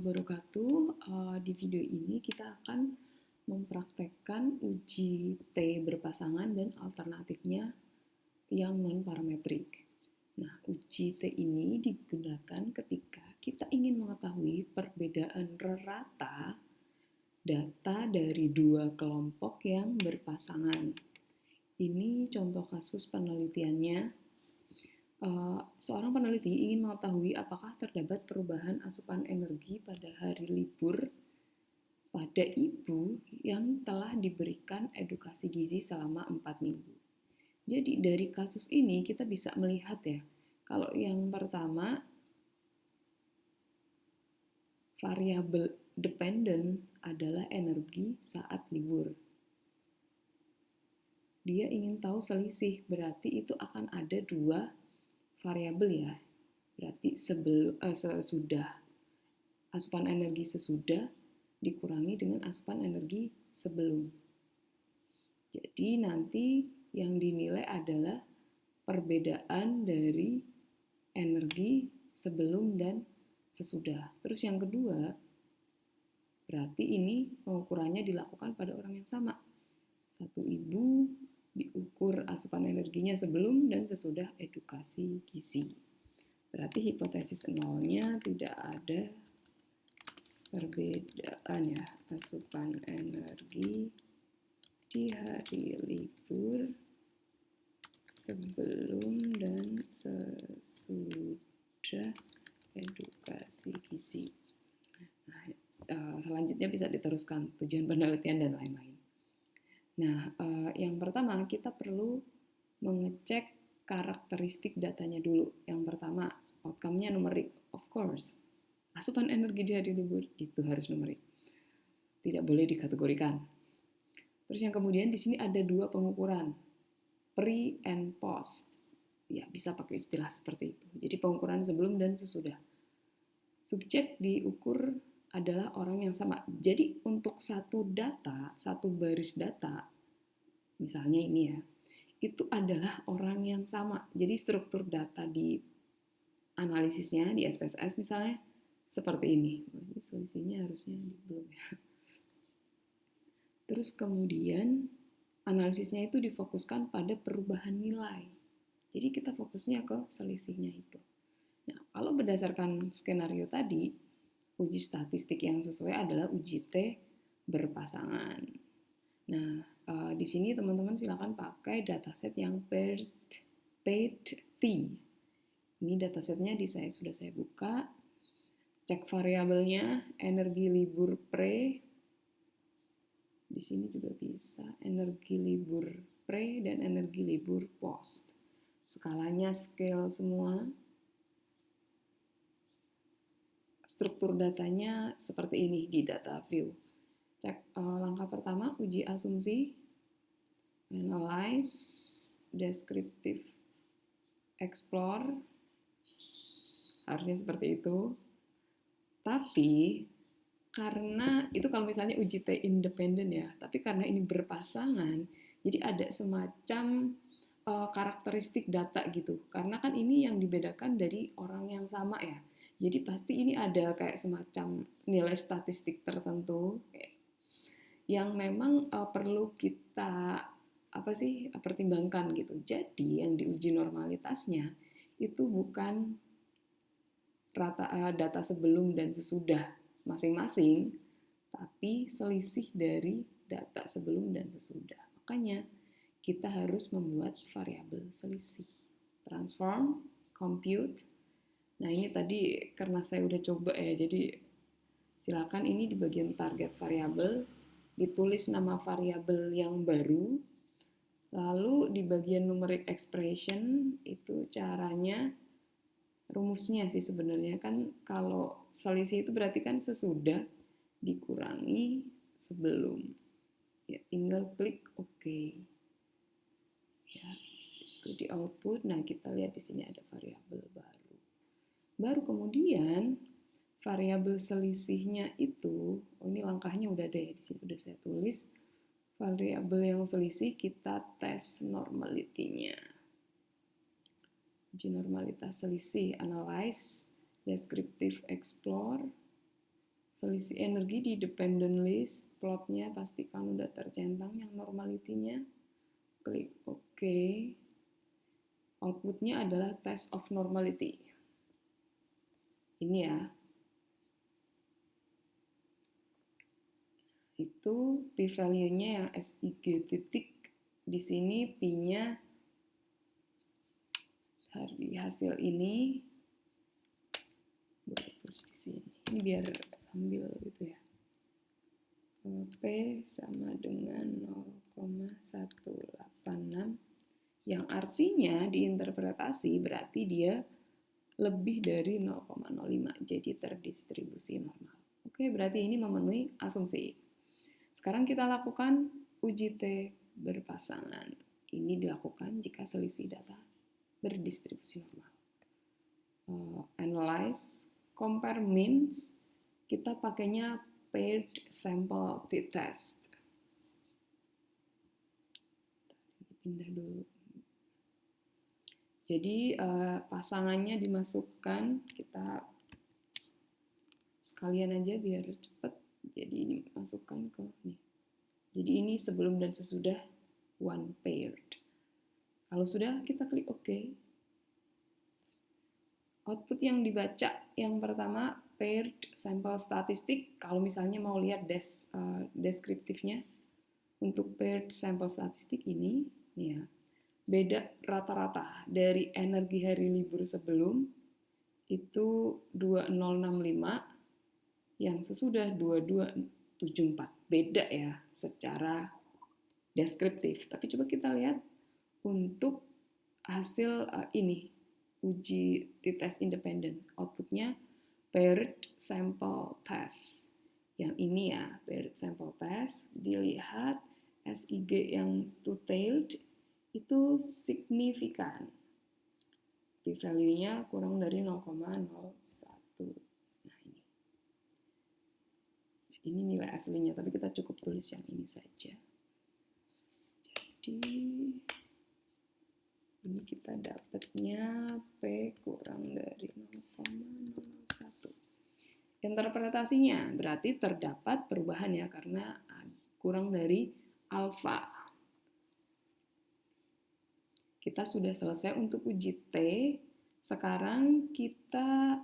wabarakatuh. Di video ini kita akan mempraktekkan uji T berpasangan dan alternatifnya yang non-parametrik. Nah, uji T ini digunakan ketika kita ingin mengetahui perbedaan rata data dari dua kelompok yang berpasangan. Ini contoh kasus penelitiannya. Seorang peneliti ingin mengetahui apakah terdapat perubahan asupan energi pada hari libur pada ibu yang telah diberikan edukasi gizi selama 4 minggu. Jadi dari kasus ini kita bisa melihat ya, kalau yang pertama variabel dependent adalah energi saat libur. Dia ingin tahu selisih, berarti itu akan ada dua variabel ya, berarti sesudah asupan energi sesudah dikurangi dengan asupan energi sebelum. Jadi nanti yang dinilai adalah perbedaan dari energi sebelum dan sesudah. Terus yang kedua, berarti ini pengukurannya dilakukan pada orang yang sama. Satu ibu diukur asupan energinya sebelum dan sesudah edukasi gizi. Berarti hipotesis nolnya tidak ada perbedaan ya, asupan energi di hari libur sebelum dan sesudah edukasi gizi. Nah, selanjutnya bisa diteruskan tujuan penelitian dan lain-lain. Nah, yang pertama kita perlu mengecek karakteristik datanya dulu. Yang pertama, outcome-nya numerik, of course. Asupan energi di hari libur itu harus numerik. Tidak boleh dikategorikan. Terus yang kemudian di sini ada dua pengukuran, pre and post. Ya, bisa pakai istilah seperti itu. Jadi pengukuran sebelum dan sesudah. Subjek diukur adalah orang yang sama. Jadi untuk satu data, satu baris data, misalnya ini ya, itu adalah orang yang sama. Jadi struktur data di analisisnya, di SPSS misalnya, seperti ini. Ini selisihnya harusnya belum ya. Terus kemudian analisisnya itu difokuskan pada perubahan nilai. Jadi kita fokusnya ke selisihnya itu. Nah, kalau berdasarkan skenario tadi, uji statistik yang sesuai adalah uji T berpasangan. Nah, di sini teman-teman silakan pakai dataset yang PAID-T. Ini datasetnya sudah saya buka. Cek variabelnya, energi libur pre. Di sini juga bisa energi libur pre dan energi libur post. Skalanya scale semua. Struktur datanya seperti ini di data view. Cek langkah pertama, uji asumsi, analyze, descriptive, explore, harusnya seperti itu. Tapi karena itu kalau misalnya uji T independen ya, tapi karena ini berpasangan, jadi ada semacam karakteristik data gitu. Karena kan ini yang dibedakan dari orang yang sama ya. Jadi pasti ini ada kayak semacam nilai statistik tertentu yang memang perlu kita pertimbangkan gitu. Jadi yang diuji normalitasnya itu bukan data sebelum dan sesudah masing-masing, tapi selisih dari data sebelum dan sesudah. Makanya kita harus membuat variabel selisih. Transform, compute. Nah ini tadi karena saya udah coba ya, jadi silakan ini di bagian target variabel ditulis nama variabel yang baru. Lalu di bagian numeric expression itu caranya, rumusnya sih sebenarnya kan kalau selisih itu berarti kan sesudah dikurangi sebelum. Ya, tinggal klik OK. Ya, itu di output. Nah, kita lihat di sini ada variabel baru. Baru kemudian variabel selisihnya itu, ini langkahnya udah ada ya, di sini udah saya tulis. Variabel yang selisih kita tes normality-nya. Uji normalitas selisih, analyze, descriptive explore, selisih energi di dependent list, plotnya pastikan udah tercentang yang normality-nya. Klik OK. Outputnya adalah test of normality. Ini ya. Itu p-value-nya yang SIG titik. Di sini P-nya dari hasil ini. Terus di sini. Ini biar sambil gitu ya. P sama dengan 0,186 yang artinya diinterpretasi berarti dia lebih dari 0,05 jadi terdistribusi normal. Oke, berarti ini memenuhi asumsi. Sekarang kita lakukan uji T berpasangan. Ini dilakukan jika selisih data berdistribusi normal. Analyze, compare means, kita pakainya paired sample t-test. Pindah dulu. Jadi pasangannya dimasukkan, kita sekalian aja biar cepat. Jadi ini masukkan ke nih. Jadi ini sebelum dan sesudah one paired. Kalau sudah kita klik OK. Output yang dibaca yang pertama paired sample statistik. Kalau misalnya mau lihat deskriptifnya untuk paired sample statistik ini ya. Beda rata-rata dari energi hari libur sebelum itu 2065 yang sesudah 2274. Beda ya secara deskriptif. Tapi coba kita lihat untuk hasil ini uji t-test independen. Outputnya paired sample test. Yang ini ya paired sample test. Dilihat SIG yang two-tailed itu signifikan. P-value-nya kurang dari 0,01. Nah ini. Ini nilai aslinya, tapi kita cukup tulis yang ini saja. Jadi ini kita dapatnya P kurang dari 0,01. Interpretasinya berarti terdapat perubahan ya karena kurang dari alfa. Kita sudah selesai untuk uji T. Sekarang kita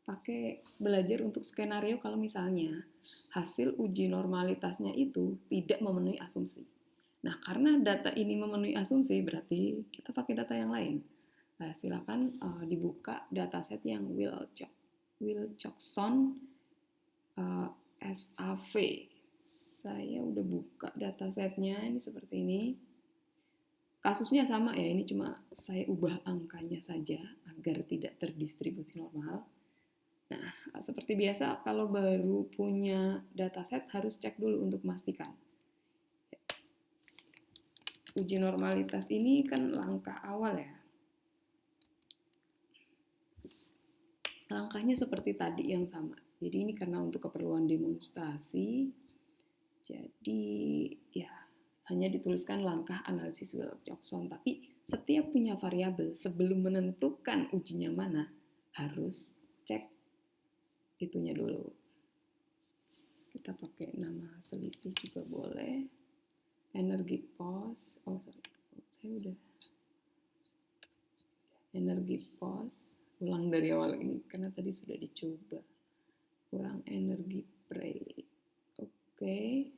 pakai belajar untuk skenario kalau misalnya hasil uji normalitasnya itu tidak memenuhi asumsi. Nah, karena data ini memenuhi asumsi, berarti kita pakai data yang lain. Nah, silakan dibuka dataset yang Wilcoxon SAV. Saya udah buka datasetnya, ini seperti ini. Kasusnya sama ya, ini cuma saya ubah angkanya saja agar tidak terdistribusi normal. Nah, seperti biasa kalau baru punya dataset harus cek dulu untuk memastikan. Uji normalitas ini kan langkah awal ya. Langkahnya seperti tadi yang sama. Jadi ini karena untuk keperluan demonstrasi. Jadi ya hanya dituliskan langkah analisis Wilcoxon, tapi setiap punya variabel sebelum menentukan ujinya mana harus cek itunya dulu. Kita pakai nama selisih juga boleh. Energi pos, saya udah energi pos, ulang dari awal ini karena tadi sudah dicoba. Kurang energi pre. Oke.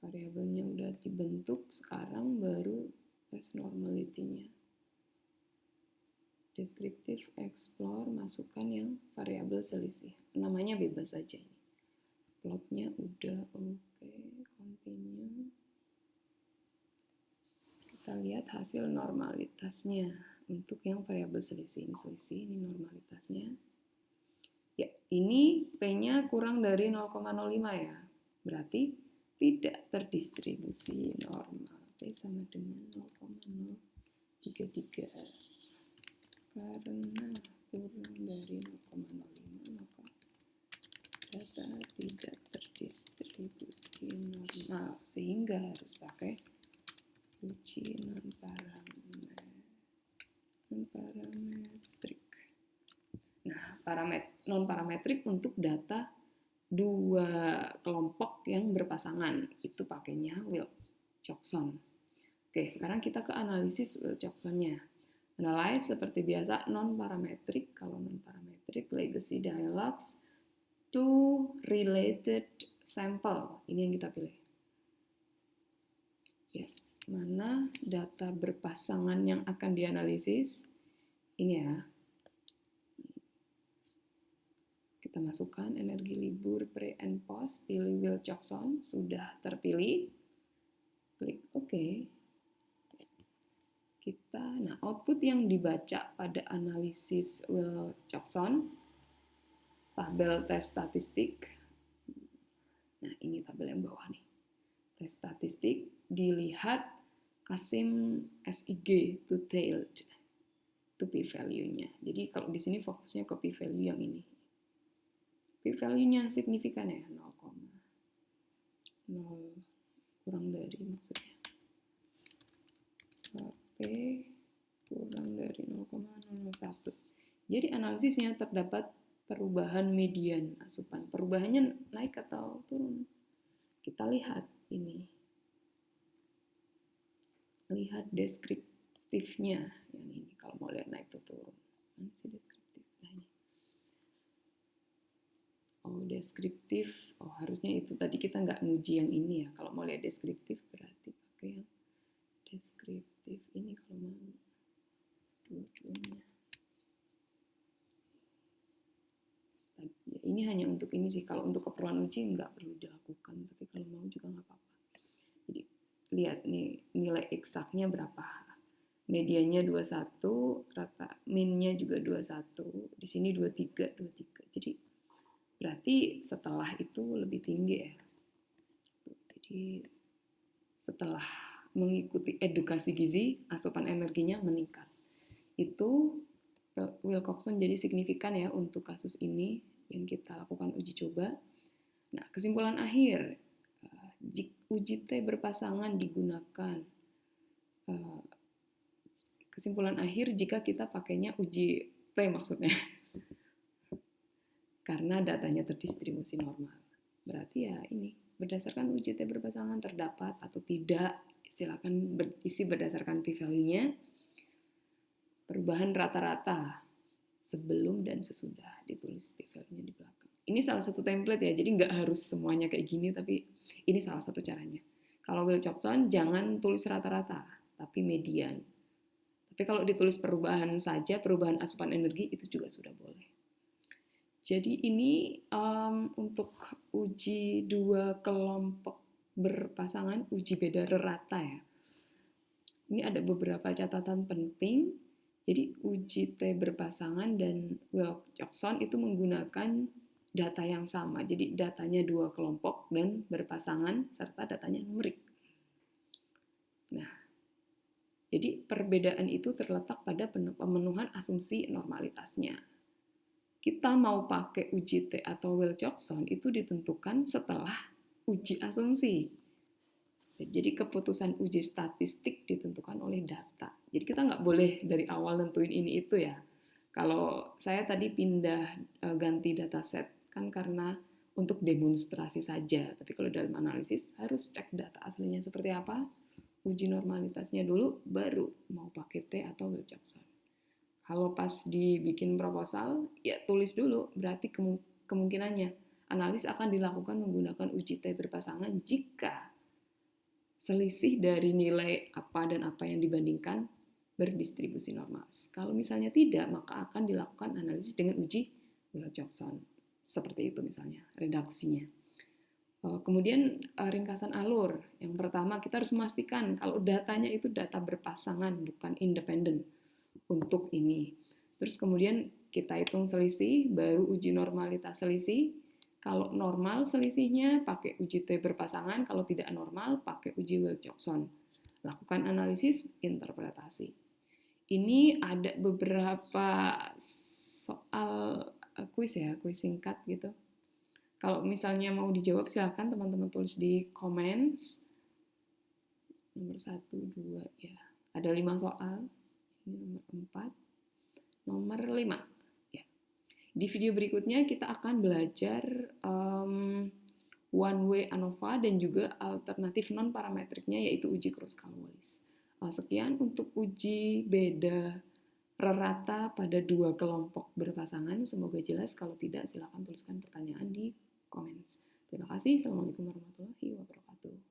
Variabelnya udah dibentuk, sekarang baru tes normality-nya. Deskriptif, explore, masukkan yang variabel selisih. Namanya bebas saja ini. Plotnya udah oke, continue. Kita lihat hasil normalitasnya untuk yang variabel selisih. Ini selisih, ini normalitasnya. Ya, ini P-nya kurang dari 0,05 ya. Berarti tidak terdistribusi normal. P sama dengan 0,033. Karena kurang dari 0,05 maka data tidak terdistribusi normal. Sehingga harus pakai uji non-parametrik. Nah, parametrik non parametrik untuk data dua kelompok yang berpasangan. Itu pakainya Wilcoxon. Oke, sekarang kita ke analisis Wilcoxonnya. Analyze seperti biasa non parametrik. Kalau non parametrik, legacy dialogues to related sample. Ini yang kita pilih. Ya, mana data berpasangan yang akan dianalisis? Ini ya. Kita masukkan energi libur pre and post, pilih Wilcoxon, sudah terpilih. Klik OK. Nah, output yang dibaca pada analisis Wilcoxon, tabel tes statistik. Nah, ini tabel yang bawah nih. Tes statistik dilihat asim SIG two-tailed, itu p-value-nya. Jadi kalau di sini fokusnya ke p-value yang ini. P-value-nya signifikan ya, 0, kurang dari maksudnya. P kurang dari 0,001. Jadi analisisnya terdapat perubahan median asupan. Perubahannya naik atau turun? Kita lihat ini. Lihat deskriptifnya yang ini. Kalau mau lihat naik atau turun. Mana sih deskriptif? Oh, deskriptif. Oh, harusnya itu. Tadi kita nggak nguji yang ini ya. Kalau mau lihat deskriptif berarti pakai yang deskriptif. Ini kalau mau dua-duanya. Ya, ini hanya untuk ini sih. Kalau untuk keperluan uji nggak perlu dilakukan. Tapi kalau mau juga nggak apa-apa. Jadi lihat nih nilai eksaknya berapa. Mediannya 21, rata minnya juga 21. Di sini 23, 23. Jadi berarti setelah itu lebih tinggi ya. Jadi setelah mengikuti edukasi gizi, asupan energinya meningkat. Itu Wilcoxon jadi signifikan ya untuk kasus ini yang kita lakukan uji coba. Nah, kesimpulan akhir, uji T berpasangan digunakan. Kesimpulan akhir jika kita pakainya uji T maksudnya. Karena datanya terdistribusi normal. Berarti ya ini, berdasarkan uji T berpasangan terdapat atau tidak, silakan isi berdasarkan p-value-nya, perubahan rata-rata sebelum dan sesudah, ditulis p-value-nya di belakang. Ini salah satu template ya, jadi nggak harus semuanya kayak gini, tapi ini salah satu caranya. Kalau Wilcoxon, jangan tulis rata-rata, tapi median. Tapi kalau ditulis perubahan saja, perubahan asupan energi, itu juga sudah boleh. Jadi ini untuk uji dua kelompok berpasangan, uji beda rata ya. Ini ada beberapa catatan penting. Jadi uji T berpasangan dan Wilcoxon itu menggunakan data yang sama. Jadi datanya dua kelompok dan berpasangan serta datanya numerik. Nah, jadi perbedaan itu terletak pada pemenuhan asumsi normalitasnya. Kita mau pakai uji T atau Wilcoxon itu ditentukan setelah uji asumsi. Jadi keputusan uji statistik ditentukan oleh data. Jadi kita nggak boleh dari awal nentuin ini itu ya. Kalau saya tadi pindah ganti dataset kan karena untuk demonstrasi saja. Tapi kalau dalam analisis harus cek data aslinya seperti apa, uji normalitasnya dulu, baru mau pakai T atau Wilcoxon. Kalau pas dibikin proposal, ya tulis dulu. Berarti kemungkinannya analis akan dilakukan menggunakan uji T berpasangan jika selisih dari nilai apa dan apa yang dibandingkan berdistribusi normal. Kalau misalnya tidak, maka akan dilakukan analisis dengan uji Wilcoxon. Seperti itu misalnya, redaksinya. Kemudian ringkasan alur. Yang pertama, kita harus memastikan kalau datanya itu data berpasangan, bukan independen untuk ini. Terus kemudian kita hitung selisih, baru uji normalitas selisih. Kalau normal selisihnya pakai uji T berpasangan, kalau tidak normal pakai uji Wilcoxon. Lakukan analisis interpretasi. Ini ada beberapa soal kuis ya, kuis singkat gitu. Kalau misalnya mau dijawab silahkan teman-teman tulis di comments. Nomor 1, 2 ya. Ada 5 soal. Ini nomor 4. Nomor 5. Ya. Di video berikutnya kita akan belajar one way ANOVA dan juga alternatif non parametriknya yaitu uji Kruskal Wallis. Sekian untuk uji beda rata pada dua kelompok berpasangan. Semoga jelas. Kalau tidak, silakan tuliskan pertanyaan di komen. Terima kasih. Assalamualaikum warahmatullahi wabarakatuh.